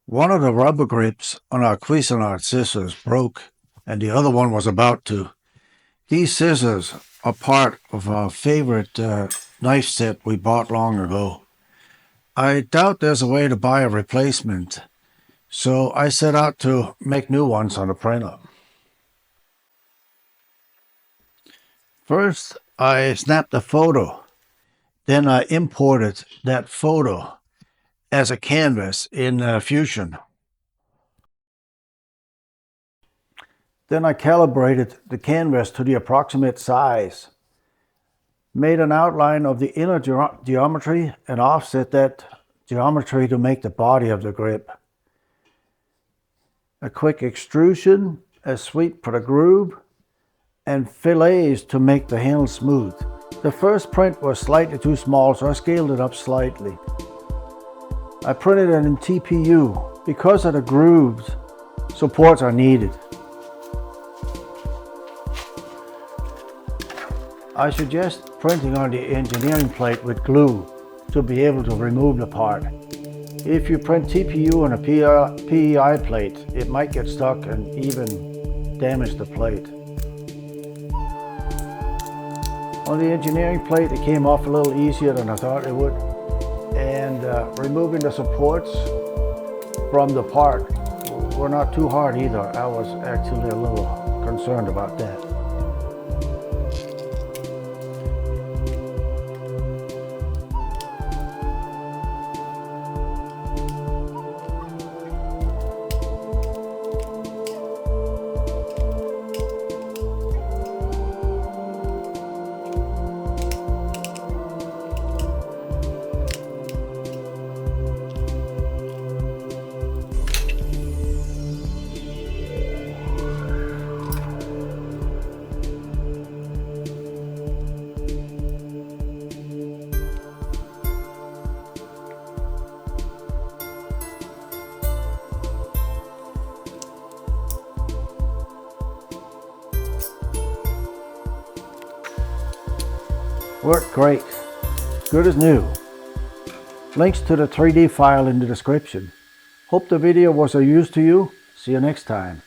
One of the rubber grips on our Cuisinart scissors broke, and the other one was about to. These scissors are part of our favorite knife set we bought long ago. I doubt there's a way to buy a replacement, so I set out to make new ones on the printer. First, I snapped a photo. Then I imported that photo as a canvas in Fusion. Then I calibrated the canvas to the approximate size, made an outline of the inner geometry and offset that geometry to make the body of the grip. A quick extrusion, a sweep for the groove, and fillets to make the handle smooth. The first print was slightly too small, so I scaled it up slightly. I printed it in TPU. Because of the grooves, supports are needed. I suggest printing on the engineering plate with glue to be able to remove the part. If you print TPU on a PEI plate, it might get stuck and even damage the plate. On the engineering plate, it came off a little easier than I thought it would. And removing the supports from the part were not too hard either. I was actually a little concerned about that. Worked great. Good as new. Links to the 3D file in the description. Hope the video was of use to you. See you next time.